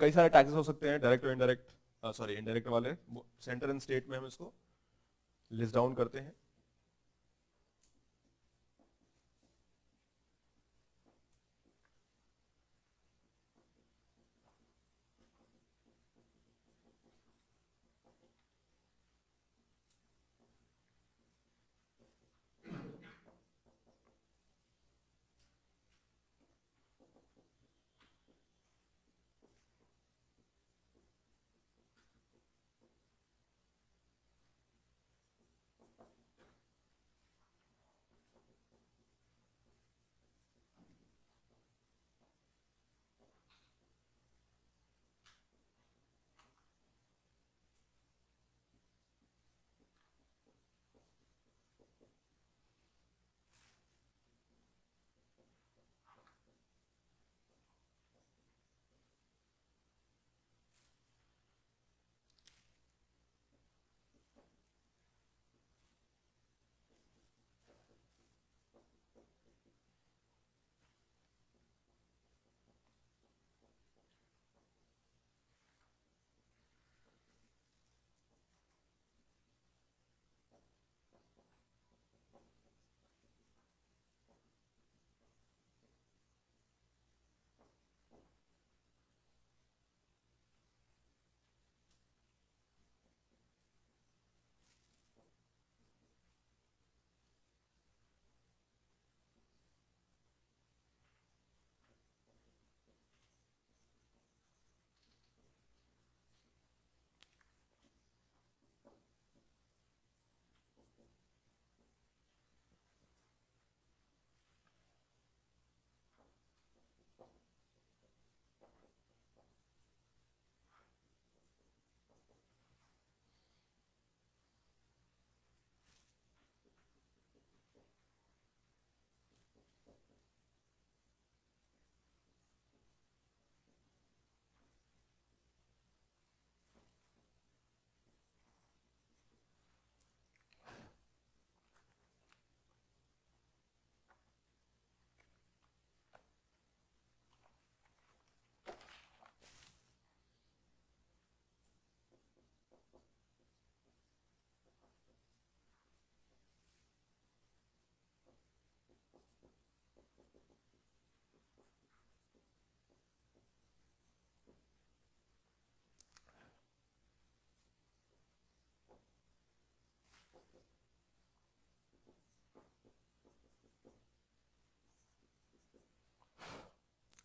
कई सारे टैक्सेस हो सकते हैं, डायरेक्ट और इनडायरेक्ट, सॉरी इनडायरेक्ट वाले। सेंटर एंड स्टेट में हम इसको लिस्ट डाउन करते हैं।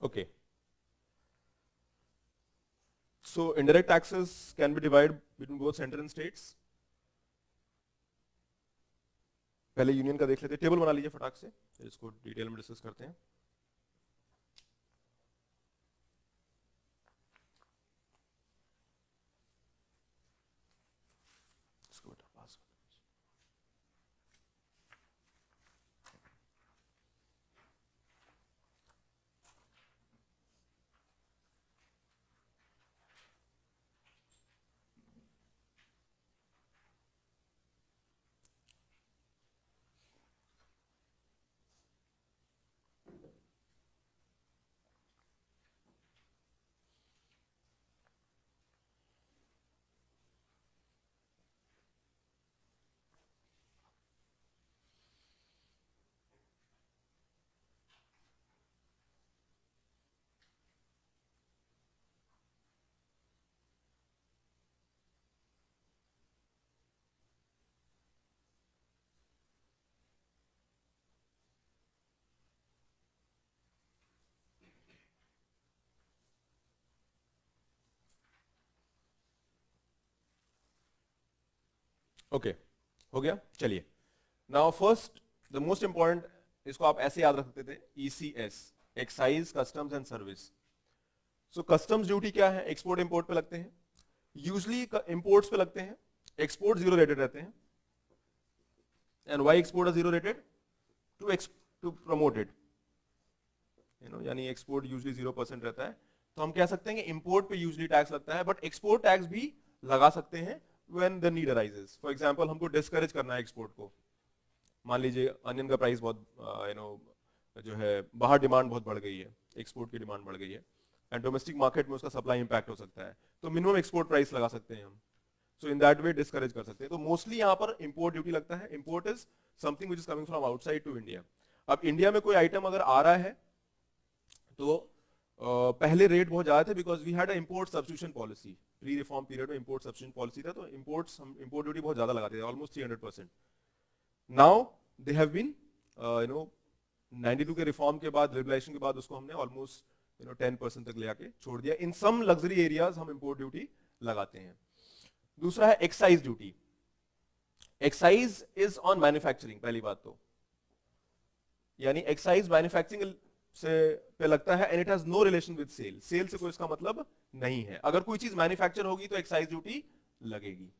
Okay, so indirect taxes can be divide between both centre and states. पहले यूनियन का देख लेते हैं, टेबल बना लीजिए फटाक से, फिर इसको डिटेल में डिस्कस करते हैं। इसको बेटा पास कर। ओके, हो गया। चलिए, now first the most important, इसको आप ऐसे याद रखते थे, ECS, excise customs and service. So customs duty क्या है? एक्सपोर्ट इंपोर्ट पे लगते हैं, यूजली इंपोर्ट्स पे लगते हैं। एक्सपोर्ट जीरो रेटेड रहते हैं। And why export are zero rated? To promote it, यानी एक्सपोर्ट यूजली 0% रहता है। तो हम कह सकते हैं कि इंपोर्ट पे यूजली टैक्स लगता है, बट एक्सपोर्ट टैक्स भी लगा सकते हैं when the need arises। For example हमको डिस्करेज करना है एक्सपोर्ट को, मान लीजिए अनियन का प्राइस बहुत जो है बाहर डिमांड बहुत बढ़ गई है, एक्सपोर्ट की डिमांड बढ़ गई है, एंड डोमेस्टिक मार्केट में उसका सप्लाई इंपैक्ट हो सकता है, तो मिनिमम एक्सपोर्ट प्राइस लगा सकते हैं हम, सो इन दैट वे डिस्करेज कर सकते हैं। तो मोस्टली यहाँ पर इंपोर्ट ड्यूटी लगता है। Import is something which is coming from outside to India. अब इंडिया में कोई आइटम अगर आ रहा है तो पहले रेट बहुत ज्यादा थे, because we had a import substitution policy. Pre reform period में इंपोर्ट सब्स्टिट्यूशन पॉलिसी था, तो इंपोर्ट ड्यूटी बहुत ज्यादा लगाते थे, almost 300%। Now they have been 92 के रिफॉर्म के बाद, लिबरलाइजेशन के बाद, उसको हमने ऑलमोस्ट 10% तक ले आके छोड़ दिया। इन सम लग्जरी एरियाज हम इंपोर्ट ड्यूटी लगाते हैं। दूसरा है excise duty. Excise is on manufacturing, पहली बात तो, यानी एक्साइज मैन्युफैक्चरिंग से पे लगता है, and it has no relation with sale. Sale से कोई इसका मतलब नहीं है। अगर कोई चीज मैन्युफैक्चर होगी तो एक्साइज ड्यूटी लगेगी।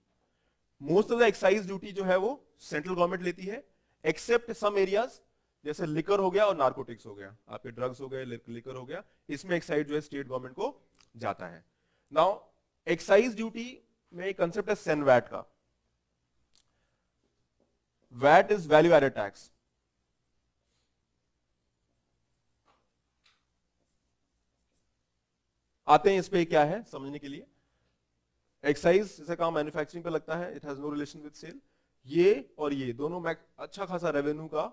Most of the excise duty जो है वो सेंट्रल गवर्नमेंट लेती है, एक्सेप्ट सम एरियाज, जैसे लिकर हो गया और नार्कोटिक्स हो गया, आपके ड्रग्स हो गए, लिकर हो गया, इसमें एक्साइज जो है स्टेट गवर्नमेंट को जाता है। नाउ एक्साइज ड्यूटी में एक कंसेप्ट है सेनवैट का। VAT is value added tax. आते हैं इस पे, क्या है समझने के लिए। एक्साइज से काम मैन्युफैक्चरिंग पे लगता है, it has no relation with sale. ये और ये दोनों में अच्छा खासा रेवेन्यू का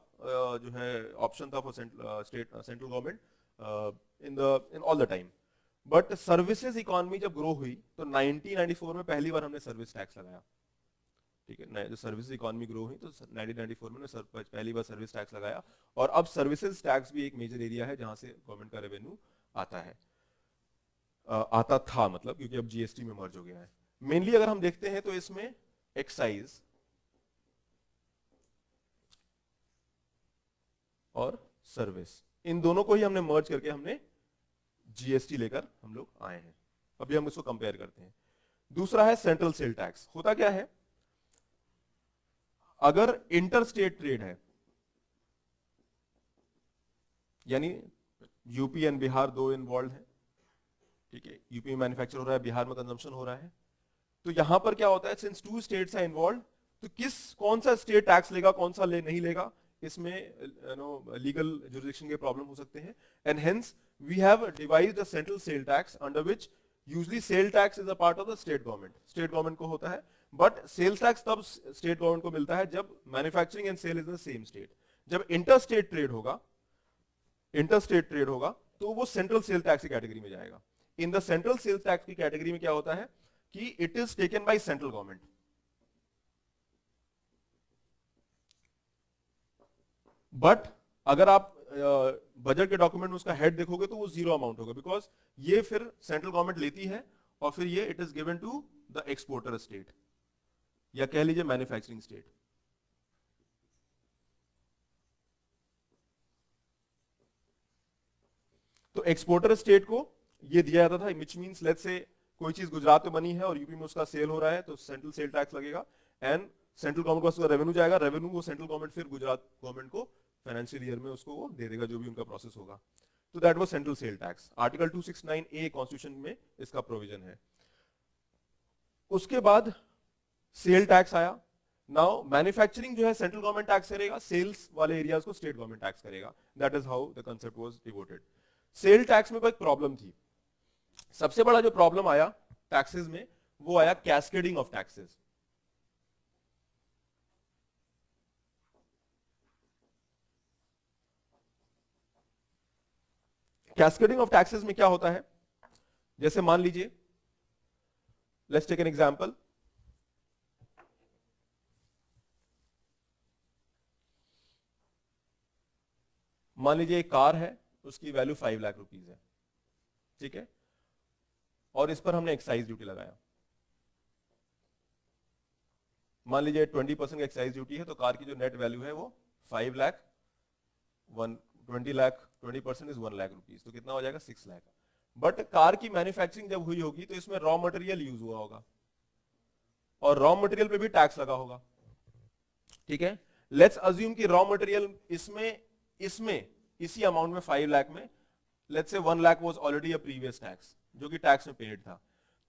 जो है ऑप्शन था for central government in all the time. But services economy जब ग्रो हुई तो 1994 में पहली बार हमने सर्विस टैक्स लगाया। ठीक है, जो सर्विसेज इकोनॉमी ग्रो हुई तो 1994 में पहली बार सर्विस टैक्स लगाया, और अब सर्विसेज टैक्स भी एक मेजर एरिया है जहां से गवर्नमेंट का रेवेन्यू आता है, आता था मतलब, क्योंकि अब जीएसटी में मर्ज हो गया है। मेनली अगर हम देखते हैं तो इसमें एक्साइज और सर्विस, इन दोनों को ही हमने मर्ज करके हमने जीएसटी लेकर हम लोग आए हैं। अभी हम इसको कंपेयर करते हैं। दूसरा है सेंट्रल सेल टैक्स। होता क्या है, अगर इंटर स्टेट ट्रेड है, यानी यूपी एंड बिहार दो इन्वॉल्व है, ठीक है, यूपी में मैन्युफैक्चर हो रहा है, बिहार में कंजम्पशन हो रहा है, तो यहां पर क्या होता है, since two states are involve, तो कौन सा स्टेट टैक्स लेगा, कौन सा नहीं लेगा, इसमें लीगल जुरिडिक्शन के प्रॉब्लम हो सकते हैं। And hence we have devised a central sale tax under which usually sale tax is a part of the state government. State government को होता है, बट सेल्स टैक्स तब स्टेट गवर्नमेंट को मिलता है जब manufacturing and sale is the same state. जब inter state trade होगा तो वो सेंट्रल सेल टैक्स की कैटेगरी में जाएगा। In the central sales tax की कैटेगरी में क्या होता है कि it is taken by central government. But अगर आप बजट के डॉक्यूमेंट में उसका हेड देखोगे तो वो जीरो अमाउंट होगा, बिकॉज ये फिर सेंट्रल गवर्नमेंट लेती है और फिर ये it is given to the exporter state, या कह लीजिए मैन्युफैक्चरिंग स्टेट। तो एक्सपोर्टर स्टेट को ये दिया जाता था, विच मींस लेट्स से कोई चीज गुजरात में बनी है और यूपी में उसका सेल हो रहा है, तो सेंट्रल सेल टैक्स लगेगा, एंड सेंट्रल गवर्नमेंट को उसका रेवेन्यू जाएगा, रेवेन्यू वो सेंट्रल गवर्नमेंट फिर गुजरात गवर्नमेंट को फाइनेंशियल ईयर में उसको वो दे देगा, जो भी उनका प्रोसेस होगा। तो that was central sale tax. Article 269A constitution में इसका प्रोविजन है। उसके बाद सेल टैक्स आया। नाउ मैन्युफैक्चरिंग जो है सेंट्रल गवर्नमेंट टैक्स करेगा, सेल्स वाले एरियाज को स्टेट गवर्नमेंट टैक्स करेगा। That is how the concept was devoted. Sale tax में एक प्रॉब्लम थी। सबसे बड़ा जो प्रॉब्लम आया टैक्सेस में, वो आया cascading of taxes. Cascading of taxes में क्या होता है, जैसे मान लीजिए, लेट्स टेक एन एग्जांपल, मान लीजिए एक कार है, उसकी वैल्यू 5 लाख रुपीस है, ठीक है, और इस पर हमने एक्साइज ड्यूटी लगाया। मान लीजिए 20% एक्साइज ड्यूटी है, तो कार की जो नेट वैल्यू है वो 5 लाख, 20 लाख, 20% इज 1 लाख रुपीस, तो कितना हो जाएगा 6 लाख। बट कार की मैन्युफैक्चरिंग जब हुई होगी तो इसमें रॉ मटेरियल यूज हुआ होगा, और रॉ मटेरियल पे भी टैक्स लगा होगा, ठीक है। लेट्स अज्यूम कि रॉ मटेरियल इसमें इसी अमाउंट में 5 लाख में, let's say 1 lakh was already a previous tax, जो कि टैक्स में पेड था।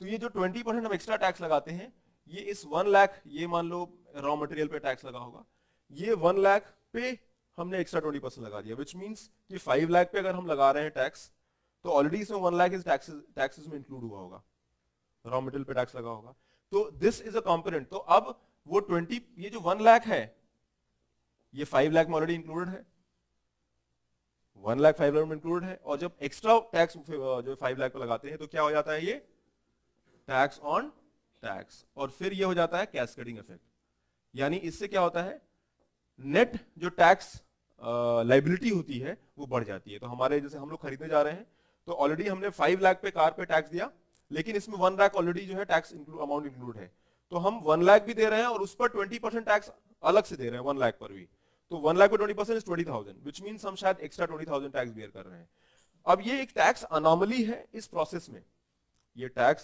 तो ये जो 20% हम एक्स्ट्रा टैक्स लगाते हैं, ये इस 1 लाख, ये मान लो रॉ मटेरियल पे टैक्स लगा होगा, ये 1 लाख पे हमने एक्स्ट्रा 20% लगा दिया, विच मींस कि 5 लाख पे अगर हम लगा रहे हैं टैक्स, तो ऑलरेडी इसमें 1 लाख इज टैक्सेस में इंक्लूड हुआ होगा, रॉ मटेरियल पे टैक्स लगा होगा। तो दिस इज अ कंपोनेंट। तो अब वो 20, ये जो 1 लाख है ये 5 लाख में ऑलरेडी इंक्लूडेड है, 1 लाख 5 लाख में इंक्लूडेड है। और जब एक्स्ट्रा टैक्स जो 5 लाख पे लगाते हैं तो क्या हो जाता है, ये टैक्स ऑन टैक्स, और फिर ये हो जाता है कैस्केडिंग इफेक्ट। यानी इससे क्या होता है, नेट जो टैक्स लाइबिलिटी होती है वो बढ़ जाती है। तो हमारे जैसे हम लोग खरीदने जा रहे हैं तो ऑलरेडी हमने 5 लाख पे कार पे टैक्स दिया, लेकिन इसमें 1 लाख ऑलरेडी जो है टैक्स अमाउंट इंक्लूड है, तो हम 1 लाख भी दे रहे हैं और उस पर 20% टैक्स अलग से दे रहे हैं 1 लाख पर भी। तो 1 लाख पे 20% इज 20,000, विच मीन्स हम शायद एक्स्ट्रा 20,000 टैक्स बियर कर रहे हैं। अब ये एक टैक्स अनॉमली है इस प्रोसेस में, ये टैक्स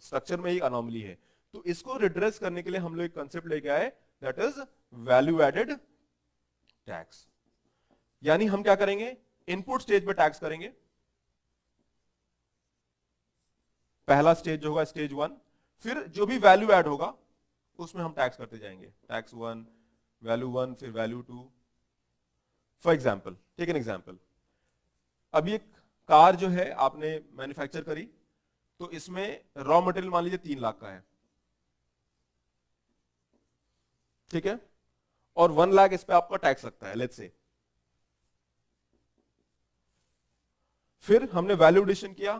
स्ट्रक्चर में एक अनॉमली है। तो इसको रिड्रेस करने के लिए हम लोग एक कंसेप्ट लेके आए, that is value added tax. यानी हम क्या करेंगे, इनपुट स्टेज पे टैक्स करेंगे, पहला स्टेज जो होगा स्टेज 1, फिर जो भी वैल्यू ऐड होगा उसमें हम टैक्स करते जाएंगे, टैक्स 1, वैल्यू 1, फिर value 2। For example, take an example, अभी एक कार जो है आपने मैन्युफैक्चर करी, तो इसमें रॉ मटेरियल मान लीजिए 3 लाख का है, ठीक है, और 1 लाख इस पे आपका टैक्स लगता है लेट्स से। फिर हमने वैल्यू एडिशन किया,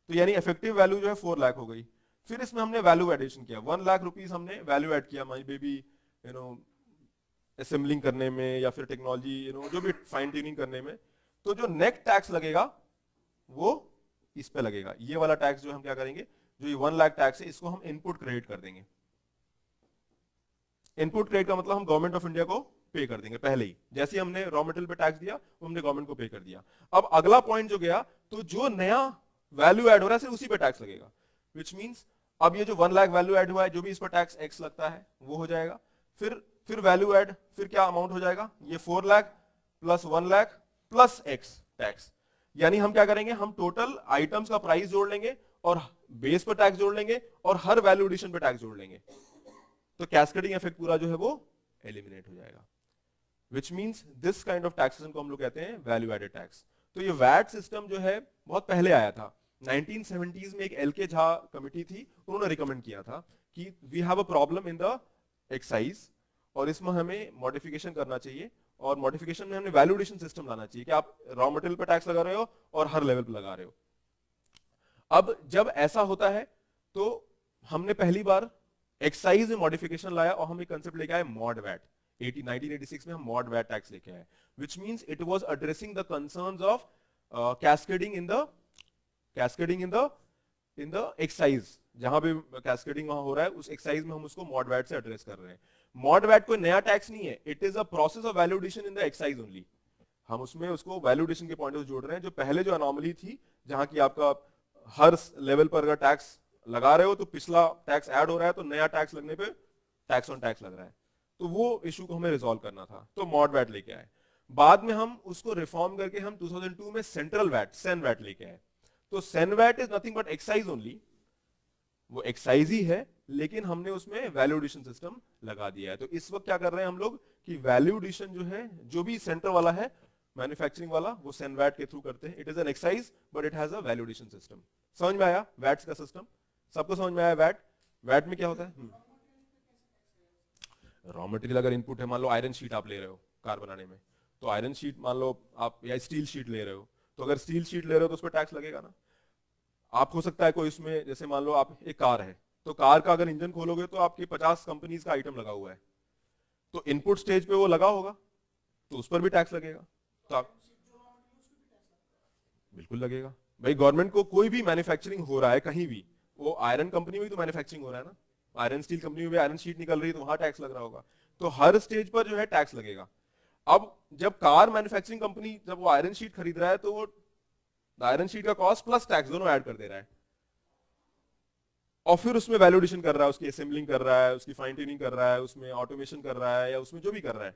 तो यानी इफेक्टिव वैल्यू जो है 4 लाख हो गई। फिर इसमें हमने वैल्यू एडिशन किया, 1 लाख रुपीस हमने वैल्यू ऐड किया माई बेबी असेंबलिंग करने में या फिर टेक्नोलॉजी जो भी फाइन ट्यूनिंग करने में। तो जो नेट टैक्स लगेगा वो इस पे लगेगा, ये वाला टैक्स जो हम क्या करेंगे, जो ये 1 लाख टैक्स है इसको हम इनपुट क्रेडिट कर देंगे। इनपुट क्रेडिट का मतलब हम गवर्नमेंट ऑफ इंडिया को पे कर देंगे पहले ही, जैसे ही हमने रॉ मटेरियल पे टैक्स दिया वो हमने गवर्नमेंट को पे कर दिया। अब अगला पॉइंट जो गया, तो जो नया वैल्यू ऐड हो रहा है सिर्फ उसी पे टैक्स लगेगा, विच मींस अब ये जो 1 लाख वैल्यू ऐड हुआ है, जो भी इस पर टैक्स एक्स लगता है वो हो जाएगा। फिर वैल्यू ऐड, फिर क्या अमाउंट हो जाएगा, ये 4 lakh plus 1 lakh plus x tax. यानी हम क्या करेंगे, हम टोटल आइटम्स का प्राइस जोड़ लेंगे और बेस पर टैक्स जोड़ लेंगे और हर वैल्यू एडिशन पे टैक्स जोड़ लेंगे, तो कैस्केडिंग इफेक्ट पूरा जो है वो एलिमिनेट हो जाएगा। Which means this kind of taxation को हम लोग कहते हैं वैल्यू एडेड टैक्स। तो ये वैट सिस्टम जो है बहुत पहले आया था, 1970s में एक एलके झा कमिटी थी, उन्होंने रिकमेंड किया था कि we have a problem in the excise और इसमें हमें मॉडिफिकेशन करना चाहिए, और मॉडिफिकेशन में हमें वैल्यू एडिशन सिस्टम लाना चाहिए कि आप रॉ मटेरियल पे टैक्स लगा रहे हो और हर लेवल पे लगा रहे हो। अब जब ऐसा होता है तो हमने पहली बार एक्साइज में मॉडिफिकेशन लाया और हम एक कंसेप्ट लेके आए मॉड वैट। 1986 में हम मॉड वैट टैक्स लेके आए, which means it was addressing the concerns of cascading in the excise. जहां पे कैस्केडिंग वहां हो रहा है उस एक्साइज में हम उसको मॉड वैट से एड्रेस कर रहे हैं। मॉड वैट कोई नया टैक्स नहीं है, it is a process of value addition in the excise only. हम उसमें उसको वैल्यू एडिशन के पॉइंट से जोड़ रहे हैं। जो पहले जो अनॉमली थी जहां की आपका हर लेवल पर अगर टैक्स लगा रहे हो तो पिछला टैक्स ऐड हो रहा है, तो नया टैक्स लगने पे टैक्स ऑन टैक्स लग रहा है, तो वो इशू को हमें रिजॉल्व करना था, तो मॉड वैट लेके आए। बाद में हम उसको रिफॉर्म करके हम 2002 में सेंट्रल वैट सेन वैट लेके आए। तो CENVAT is nothing but excise only, वो एक्साइज ही है लेकिन हमने उसमें वैल्यू एडिशन सिस्टम लगा दिया है। तो इस वक्त क्या कर रहे हैं हम लोग कि वैल्यू एडिशन जो है, जो भी सेंटर वाला है मैन्युफैक्चरिंग वाला, वो सेन वैट के थ्रू करते हैं। It is an excise but it has a value addition system. समझ में आया वैट्स का सिस्टम? सबको समझ में आया? वैट में क्या होता है, रॉ मटेरियल अगर इनपुट है, मान लो आयरन शीट आप ले रहे हो कार बनाने में, तो आयरन शीट मान लो आप, या स्टील शीट ले रहे हो, तो अगर स्टील शीट ले रहे हो तो उस पर टैक्स लगेगा ना। आप हो सकता है कोई उसमें, जैसे मान लो आप एक कार है, तो कार का अगर इंजन खोलोगे तो आपकी 50 कंपनीज का आइटम लगा हुआ है, तो इनपुट स्टेज पे वो लगा होगा तो उस पर भी टैक्स लगेगा। तो आप बिल्कुल लगेगा भाई, गवर्नमेंट को कोई भी मैन्युफैक्चरिंग हो रहा है कहीं भी, वो आयरन कंपनी में भी तो मैन्युफैक्चरिंग हो रहा है ना, आयरन स्टील कंपनी में भी आयरन शीट निकल रही है तो वहां टैक्स लग रहा होगा, तो हर स्टेज पर जो है टैक्स लगेगा। अब जब कार मैन्युफैक्चरिंग कंपनी जब वो आयरन शीट खरीद रहा है तो वो आयरन शीट का कॉस्ट प्लस टैक्स दोनों ऐड कर दे रहा है, और फिर उसमें वैल्यू एडिशन कर रहा है, उसकी असेंबलिंग कर रहा है, उसकी फाइन ट्यूनिंग कर रहा है, उसमें ऑटोमेशन कर रहा है, या उसमें जो भी कर रहा है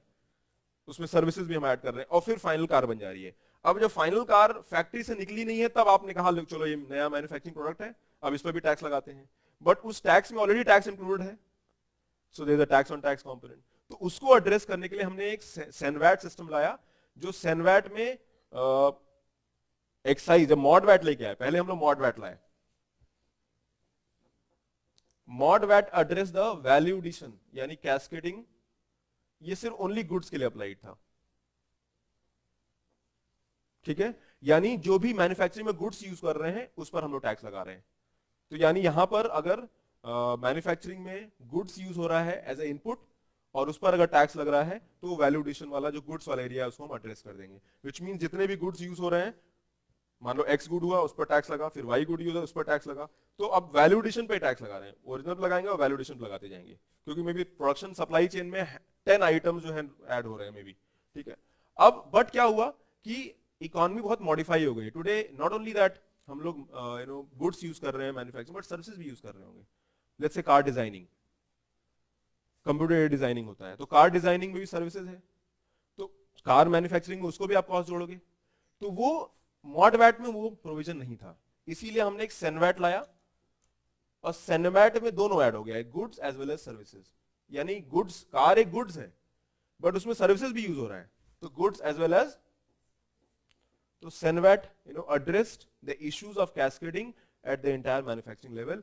उसमें सर्विसेज भी हम ऐड कर रहे हैं, और फिर फाइनल कार बन जा रही है। अब जब फाइनल कार फैक्ट्री से निकली नहीं है तब आपने कहा चलो ये नया मैन्युफैक्चरिंग प्रोडक्ट है, अब इस पर भी टैक्स लगाते हैं, बट उस टैक्स में ऑलरेडी टैक्स इंक्लूडेड है, so there is a tax on tax component. तो उसको एड्रेस करने के लिए हमने एक सेनवैट सिस्टम लाया, जो सेनवैट में एक्साइज जब मॉड वैट लेके आए, पहले हम लोग मॉड वैट लाए, MODVAT address the value addition यानी कैस्केडिंग, ये सिर्फ ओनली गुड्स के लिए अप्लाइड था, ठीक है। यानी जो भी मैन्युफैक्चरिंग में गुड्स यूज कर रहे हैं उस पर हम लोग टैक्स लगा रहे हैं। तो यानी यहां पर अगर मैन्युफैक्चरिंग में गुड्स यूज हो रहा है एज ए इनपुट और उस पर अगर टैक्स लग रहा है तो वैल्यू एडिशन वाला जो गुड्स वाला एरिया है उसको हम एड्रेस कर देंगे। विच मीन जितने भी गुड्स यूज हो रहे हैं, मान लो एक्स गुड हुआ उस पर टैक्स लगा, फिर वाई गुड यूज है उस पर टैक्स लगा, तो अब वैल्यू एडिशन पे टैक्स लगा रहे हैं, ओरिजिनल लगाएंगे और वैल्यू एडिशन लगाते जाएंगे, क्योंकि may be production supply chain में 10 आइटम जो है ऐड हो रहे हैं मे बी, ठीक है। अब बट क्या हुआ कि इकोनॉमी बहुत मॉडिफाई हो गई टुडे, नॉट ओनली दैट हम लोग गुड्स यूज कर रहे हैं मैन्युफैक्चरिंग, बट सर्विसेज भी यूज कर रहे होंगे। Let's say car designing, computer designing होता है, तो कार डिजाइनिंग में भी सर्विसेज है, तो कार मैन्युफैक्चरिंग में उसको भी आप कॉस्ट जोड़ोगे, तो वो मॉड वैट में वो प्रोविजन नहीं था, इसीलिए हमने एक सेनवैट लाया और सेनवैट में दोनों ऐड हो गया, goods as well as services. यानी गुड्स, कार एक गुड्स है बट उसमें सर्विसेज भी यूज हो रहा है, तो गुड्स एज वेल एज, तो CENVAT addressed the issues of cascading at the entire manufacturing level,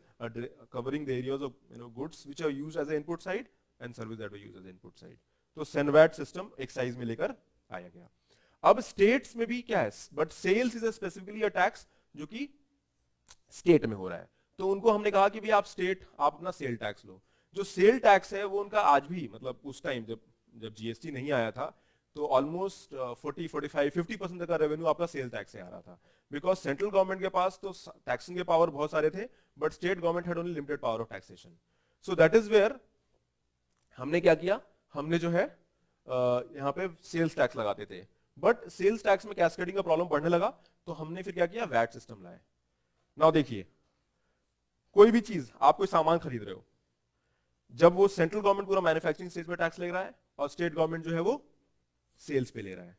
covering the areas of goods which are used as an input side and service that were used as an input side। तो CENVAT system एक size में लेकर आया गया। अब states में भी क्या है, but sales is specifically a tax जो कि स्टेट में हो रहा है, तो उनको हमने कहा कि भी आप स्टेट आप अपना सेल टैक्स लो। जो सेल टैक्स है वो उनका आज भी, मतलब उस टाइम जब जीएसटी नहीं आया था तो ऑलमोस्ट 40, 45, 50% तक का रेवेन्यू आपका सेल टैक्स से आ रहा था, बिकॉज सेंट्रल गवर्नमेंट के पास तो टैक्सिंग के पावर बहुत सारे थे but state government had only limited power of taxation. So that is where हमने क्या किया, हमने जो है यहाँ पे सेल्स टैक्स लगाते थे, बट सेल्स टैक्स में कैस्केडिंग का प्रॉब्लम बढ़ने लगा, तो हमने फिर क्या किया, वैट सिस्टम लाया। नाउ देखिए, कोई भी चीज आप कोई सामान खरीद रहे हो, जब वो सेंट्रल गवर्नमेंट पूरा मैन्युफैक्चरिंग स्टेज पे टैक्स ले रहा है और स्टेट गवर्नमेंट जो है वो सेल्स पे ले रहा है,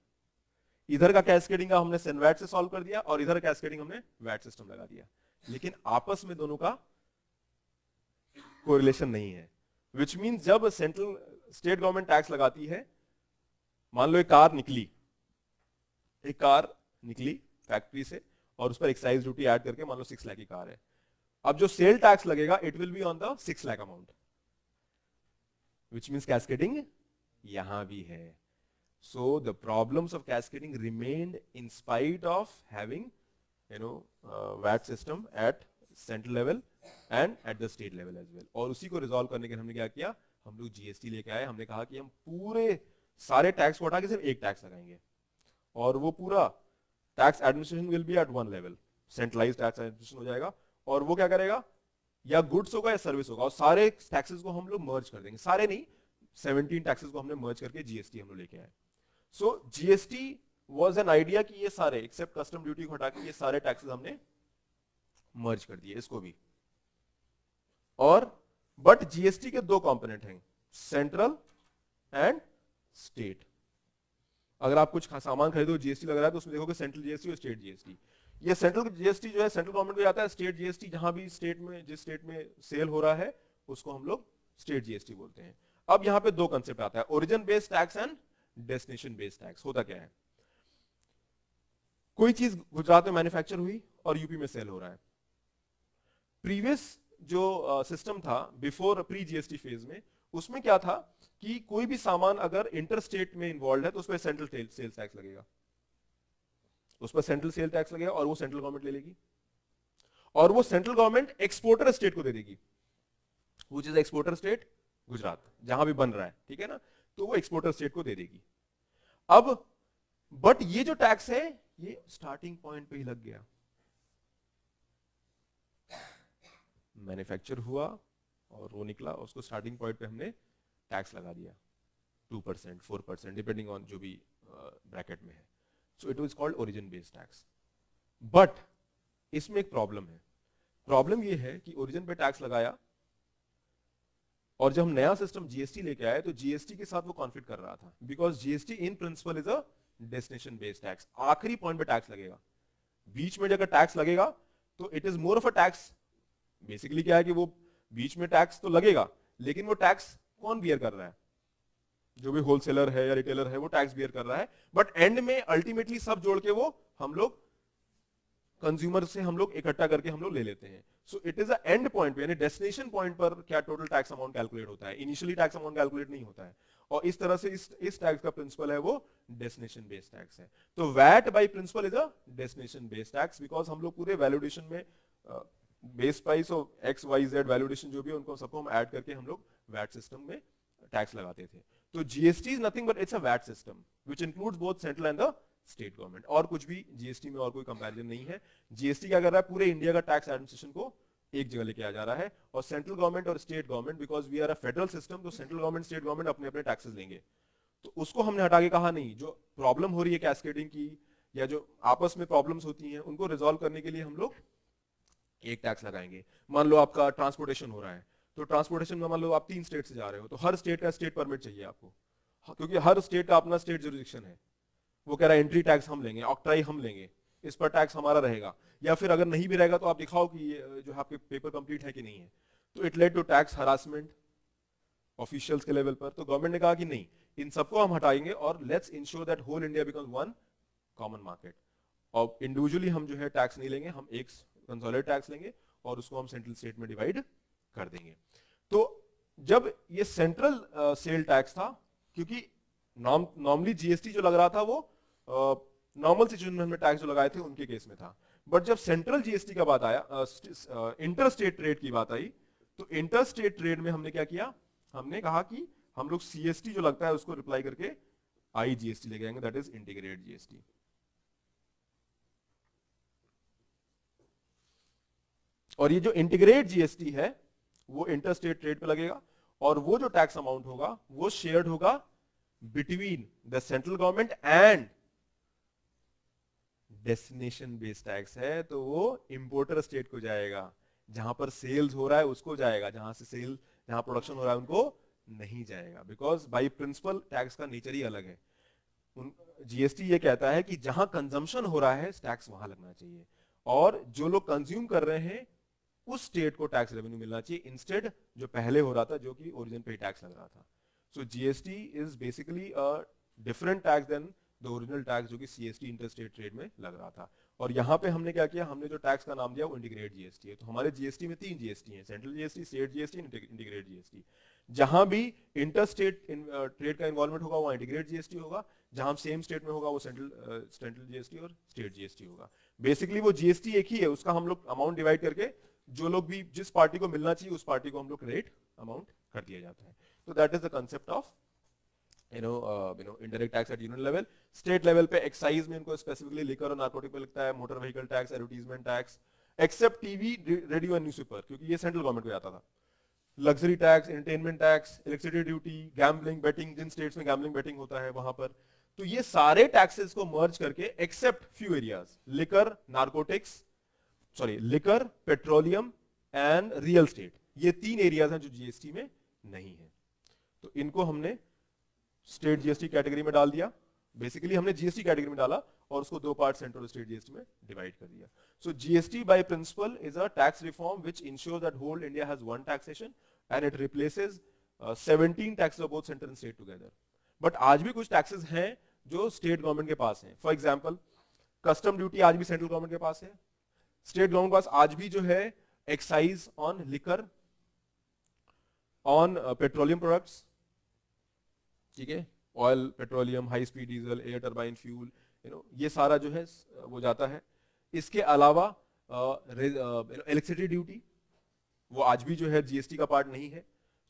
इधर का कैस्केडिंग का हमने सेनवैट से सॉल्व कर दिया और इधर कैस्केडिंग हमने वैट सिस्टम लगा दिया, लेकिन आपस में दोनों का कोरिलेशन नहीं है। विच मींस जब सेंट्रल स्टेट गवर्नमेंट टैक्स लगाती है, मान लो एक कार निकली फैक्ट्री से और उस पर एक्साइज ड्यूटी ऐड करके मान लो 6 लाख की कार है, अब जो सेल टैक्स लगेगा it will be on the 6 lakh amount, which means cascading यहां भी है। So the problems of cascading remained in spite of having VAT system at central level and at the state level as well। और उसी को resolve करने के लिए हमने क्या किया, हम लोग जीएसटी लेके आए। हमने कहा कि हम पूरे सारे टैक्स को हटा के सिर्फ एक टैक्स लगाएंगे और वो पूरा tax administration will be at one level, centralised tax administration हो जाएगा, और वो क्या करेगा, या गुड्स होगा या सर्विस होगा, और सारे टैक्सेस को हम लोग मर्ज कर देंगे, सारे नहीं 17 टैक्सेस को हमने मर्ज करके जीएसटी हम लोग लेके आए। So GST was an idea कि ये सारे एक्सेप्ट कस्टम ड्यूटी को हटा के ये सारे टैक्सेस हमने मर्ज कर दिए, इसको भी। और बट जीएसटी के दो कंपोनेंट हैं, सेंट्रल एंड स्टेट। अगर आप कुछ सामान खरीदो जीएसटी लग रहा है तो उसमें देखोगे सेंट्रल जीएसटी और स्टेट जीएसटी। ये सेंट्रल जीएसटी जो है सेंट्रल गवर्नमेंट को जाता है, स्टेट जीएसटी जहां भी स्टेट में, जिस स्टेट में सेल हो रहा है उसको हम लोग स्टेट जीएसटी बोलते हैं। अब यहां पे दो कंसेप्ट आता है, origin based tax and destination based tax. होता क्या है, कोई चीज गुजरात में मैन्युफैक्चर हुई और यूपी में सेल हो रहा है। प्रीवियस जो सिस्टम था बिफोर प्री जीएसटी फेज में, उसमें क्या था कि कोई भी सामान अगर इंटर स्टेट में इन्वॉल्व है तो उस पर सेंट्रल सेल्स टैक्स लगेगा, उस पर सेंट्रल सेल टैक्स लगेगा और वो सेंट्रल गवर्नमेंट ले लेगी, और वो सेंट्रल गवर्नमेंट एक्सपोर्टर स्टेट को दे देगी, which is exporter state Gujarat, जहां भी बन रहा है, ठीक है ना, तो वो एक्सपोर्टर स्टेट को दे देगी। अब बट ये जो टैक्स है ये स्टार्टिंग पॉइंट पे ही लग गया, मैन्युफैक्चर हुआ और वो निकला, उसको स्टार्टिंग पॉइंट पे हमने टैक्स लगा दिया 2%, 4% डिपेंडिंग ऑन जो भी ब्रैकेट में है। So it was called origin based tax. But इसमें एक प्रॉब्लम है, प्रॉब्लम ये है कि ओरिजिन पे टैक्स लगाया और जब हम नया सिस्टम जीएसटी लेके आए तो जीएसटी के साथ वो कॉन्फ्लिक्ट कर रहा था, because GST in principle is a destination based tax. आखिरी पॉइंट पे टैक्स लगेगा, बीच में अगर टैक्स लगेगा तो it is more of a tax. Basically क्या है कि वो बीच में टैक्स तो लगेगा, लेकिन वो टैक्स कौन बियर कर रहा है, जो भी होलसेलर है या रिटेलर है वो टैक्स बियर कर रहा है, बट एंड में अल्टीमेटली सब जोड़ के वो हम लोग कंज्यूमर से हम लोग इकट्ठा करके हम लोग ले लेते हैं. So it is a and point, यानी डेस्टिनेशन पॉइंट पर क्या टोटल टैक्स अमाउंट कैलकुलेट होता है, इनिशियली टैक्स अमाउंट कैलकुलेट नहीं होता है. और इस तरह से इस टैक्स का प्रिंसिपल है वो डेस्टिनेशन बेस्ड टैक्स है. तो VAT by principle is a destination based tax, because हम लोग पूरे वैल्यूडेशन में बेस प्राइस और एक्स वाई जेड वैल्यूडेशन जो भी है उनको सबको हम ऐड करके हम लोग वैट सिस्टम में टैक्स लगाते थे. तो GST is nothing but it's a VAT system which includes both central and the state government. और कुछ भी जीएसटी में और कोई कंपैरिजन नहीं है. जीएसटी क्या कर रहा है, पूरे इंडिया का टैक्स एडमिनिस्ट्रेशन को एक जगह लेके आ जा रहा है. और सेंट्रल गवर्नमेंट और state government, because we are a federal system, तो सेंट्रल गवर्नमेंट स्टेट गवर्नमेंट अपने अपने टैक्सेस लेंगे. तो उसको हमने हटा के कहा नहीं, जो प्रॉब्लम हो रही है कैस्केडिंग की या जो आपस में प्रॉब्लम्स होती हैं उनको रिजॉल्व करने के लिए हम लोग एक टैक्स लगाएंगे. मान लो आपका ट्रांसपोर्टेशन हो रहा है, तो ट्रांसपोर्टेशन में मान लो आप 3 स्टेट से जा रहे हो, तो हर स्टेट का स्टेट परमिट चाहिए आपको, क्योंकि हर स्टेट का अपना स्टेट जुरिडिक्शन है. वो कह रहा है एंट्री टैक्स हम लेंगे, ऑक्ट्राई हम लेंगे, इस पर टैक्स हमारा रहेगा. या फिर अगर नहीं भी रहेगा तो आप दिखाओ कि ये जो आपके पेपर कंप्लीट है कि नहीं है. तो it led to tax harassment officials के लेवल पर. तो गवर्नमेंट ने कहा कि नहीं, इन सबको हम हटाएंगे और let's ensure that whole India becomes one common market. और इंडिविजुअली हम जो है टैक्स नहीं लेंगे, हम एक कंसोलिडेटेड टैक्स लेंगे और उसको हम सेंट्रल स्टेट में डिवाइड कर देंगे. तो जब ये सेंट्रल सेल टैक्स था, क्योंकि नॉर्मली जीएसटी जो लग रहा था वो नॉर्मल सिचुएशन में हमने टैक्स जो लगाए थे उनके केस में था. बट जब सेंट्रल जीएसटी का बात आया, इंटर स्टेट ट्रेड की बात आई, तो इंटर स्टेट ट्रेड में हमने क्या किया, हमने कहा कि हम लोग सीएसटी जो लगता है उसको रिप्लाई करके आईजीएसटी लेके आएंगे, दैट इज इंटीग्रेटेड जीएसटी. और ये जो इंटीग्रेटेड जीएसटी है वो इंटर स्टेट ट्रेड पे लगेगा, और वो जो टैक्स अमाउंट होगा वो शेयर्ड होगा between the central government and destination based tax है, तो वो इंपोर्टर स्टेट को जाएगा. जहां पर सेल्स हो रहा है उसको जाएगा, जहां प्रोडक्शन हो रहा है उनको नहीं जाएगा, बिकॉज बाई प्रिंसिपल टैक्स का नेचर ही अलग है. जीएसटी ये कहता है कि जहां कंजम्पशन हो रहा है टैक्स वहां लगना चाहिए, और जो लोग कंज्यूम कर रहे हैं उस स्टेट को टैक्स रेवेन्यू मिलना चाहिए, इंस्टेड जो पहले हो रहा था जो कि ओरिजिन पे टैक्स लग रहा था. So GST is basically a different tax than the original tax जो कि सीएसटी इंटर स्टेट ट्रेड में लग रहा था. और यहाँ पे हमने क्या किया, हमने जो टैक्स का नाम दिया वो इंटीग्रेटेड जीएसटी है. तो हमारे जीएसटी में 3 जीएसटी है, central GST, state GST, integrated GST. जहां भी इंटर स्टेट ट्रेड का इन्वॉल्वमेंट होगा वहां इंटीग्रेटेड जीएसटी होगा, जहां सेम स्टेट में होगा वो सेंट्रल जीएसटी और स्टेट जीएसटी होगा. बेसिकली वो जीएसटी एक ही है, उसका हम लोग अमाउंट डिवाइड करके जो लोग भी जिस पार्टी को मिलना चाहिए उस पार्टी को हम लोग क्रेडिट अमाउंट कर दिया जाता है. तो that is the concept of indirect tax at union level. State level पे excise में इनको specifically liquor और narcotic पे लगता है, motor vehicle tax, advertisement tax, except TV, radio and newspaper, क्योंकि ये central government को जाता था. Luxury tax, entertainment tax, electricity duty, gambling, betting, जिन states में gambling, betting होता है वहां पर, तो ये सारे taxes को merge करके except few areas, liquor, narcotics, liquor, petroleum and real estate, ये 3 areas हैं जो GST में नहीं है. तो इनको हमने स्टेट जीएसटी कैटेगरी में डाल दिया. बेसिकली हमने जीएसटी कैटेगरी में डाला और उसको 2 पार्ट सेंट्रल और स्टेट जीएसटी में डिवाइड कर दिया. So GST by principle is a tax reform which ensures that whole India has one taxation and it replaces 17 taxes of both central and state together. But आज भी कुछ taxes हैं जो state government के पास हैं. For example custom duty आज भी central government के पास है. स्टेट गवर्नमेंट के पास आज भी जो है excise on liquor, on petroleum products, ठीक है, oil, petroleum, high speed diesel, air turbine fuel, ये सारा जो है वो जाता है. इसके अलावा इलेक्ट्रिसिटी ड्यूटी वो आज भी जो है जीएसटी का पार्ट नहीं है.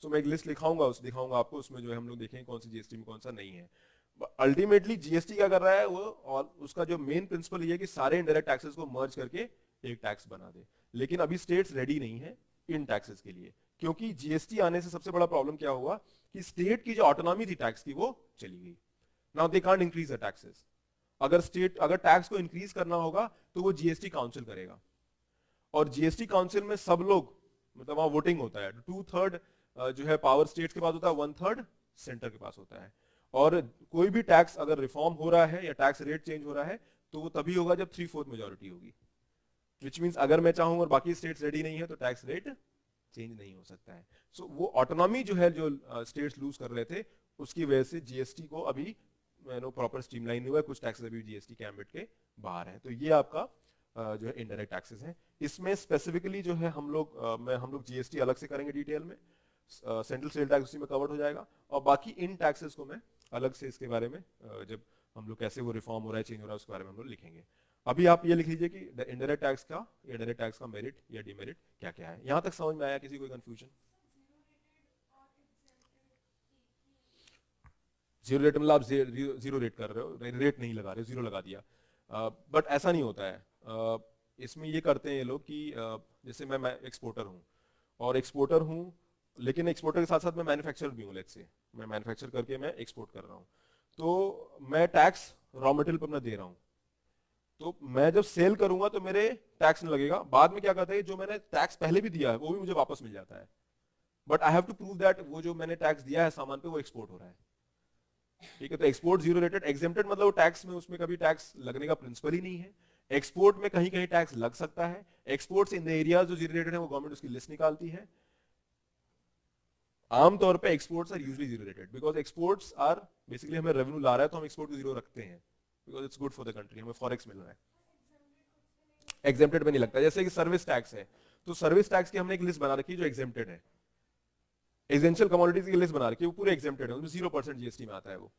सो मैं एक लिस्ट दिखाऊंगा आपको, उसमें जो है हम लोग देखेंगे कौन सी जीएसटी में कौन सा नहीं है. अल्टीमेटली जीएसटी क्या कर रहा है वो, और उसका जो मेन प्रिंसिपल ये है कि सारे इनडायरेक्ट टैक्सेस को मर्ज करके एक टैक्स बना दे. लेकिन अभी स्टेट्स रेडी नहीं है इन टैक्सेस के लिए, क्योंकि जीएसटी आने से सबसे बड़ा प्रॉब्लम क्या हुआ कि स्टेट की जो ऑटोनॉमी थी टैक्स की वो चली गई. Now they can't increase the taxes. अगर टैक्स को इंक्रीज करना होगा तो वो जीएसटी काउंसिल करेगा, और जीएसटी काउंसिल में सब लोग, मतलब वहां वोटिंग होता है, 2/3 जो है पावर स्टेट्स के पास होता है, 1/3 सेंटर के पास होता है. और कोई भी टैक्स अगर रिफॉर्म हो रहा है या टैक्स रेट चेंज हो रहा है तो वो तभी होगा जब 3/4 मेजोरिटी होगी. विच मीन्स अगर मैं चाहूं और बाकी स्टेट्स रेडी नहीं है तो टैक्स रेट चेंज नहीं हो सकता है. सो वो ऑटोनॉमी जो है जो स्टेट्स लूज कर रहे थे उसकी वजह से जीएसटी को अभी प्रॉपर स्ट्रीमलाइन हुआ है. कुछ टैक्सेस अभी जीएसटी के एम्बिट के बाहर है. तो ये आपका जो है इनडायरेक्ट टैक्सेस हैं। इसमें स्पेसिफिकली जो है हम लोग जीएसटी अलग से करेंगे डिटेल में, सेंट्रल सेल टैक्स उसी में कवर्ड हो जाएगा, और बाकी इन टैक्सेस को मैं अलग से इसके बारे में जब हम लोग कैसे वो रिफॉर्म हो रहा है, चेंज हो रहा है, उसके बारे में हम लोग लिखेंगे। अभी आप ये लिख लीजिए कि इनडायरेक्ट टैक्स का मेरिट या डिमेरिट क्या क्या है। यहां तक समझ में आया? किसी कोई कंफ्यूजन? जीरो रेट मतलब आप जीरो रेट कर रहे हो, रेट नहीं लगा रहे हो, जीरो लगा दिया। बट ऐसा नहीं होता है। इसमें ये करते हैं ये लोग कि जैसे मैं एक्सपोर्टर हूँ, और एक्सपोर्टर हूँ, लेकिन एक्सपोर्टर के साथ साथ मैं मैन्युफैक्चरर भी हूँ। लेट्स से मैं मैन्युफैक्चर करके मैं एक्सपोर्ट कर रहा हूँ, तो मैं टैक्स रॉ मटेरियल पर मैं दे रहा हूँ। तो मैं जब सेल करूंगा तो मेरे टैक्स नहीं लगेगा। बाद में क्या कहते हैं, जो मैंने टैक्स पहले भी दिया है वो भी मुझे वापस मिल जाता है। But I have to prove that वो जो मैंने टैक्स दिया है सामान पे वो एक्सपोर्ट हो रहा है। ठीक है, तो एक्सपोर्ट जीरो रेटेड, एग्जेम्प्टेड मतलब टैक्स में उसमें कभी टैक्स लगने का प्रिंसिपल ही नहीं है। एक्सपोर्ट में कहीं कहीं टैक्स लग सकता है। एक्सपोर्ट्स इन द एरिया जो जीरो रेटेड है वो गवर्नमेंट उसकी लिस्ट निकालती है। आमतौर पे exports are usually zero rated because exports are basically हमें रेवेन्यू ला रहा है तो हम एक्सपोर्ट को जीरो रखते हैं because it's good for the country, हमें फॉरेक्स मिल रहा है। एग्जेम्प्टेड में नहीं लगता। जैसे कि सर्विस टैक्स है, तो सर्विस टैक्स की हमने एक लिस्ट बना रखी है जो एग्जेम्प्टेड है। एसेंशियल कमोडिटीज की लिस्ट बना रखी है, वो पूरे एग्जेम्प्टेड है, उसमें 0% जीएसटी में आता है वो।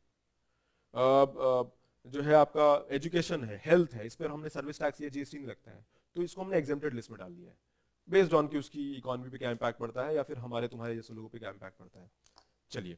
जो है आपका एजुकेशन है, हेल्थ है, इस पर हमने सर्विस टैक्स या जीएसटी नहीं लगता है, तो इसको हमने एग्जेम्प्टेड लिस्ट में डाल दिया है, बेस्ड ऑन कि उसकी इकोनॉमी पे क्या इंपैक्ट पड़ता है या फिर हमारे तुम्हारे जैसे लोगों पे क्या इंपैक्ट पड़ता है। चलिए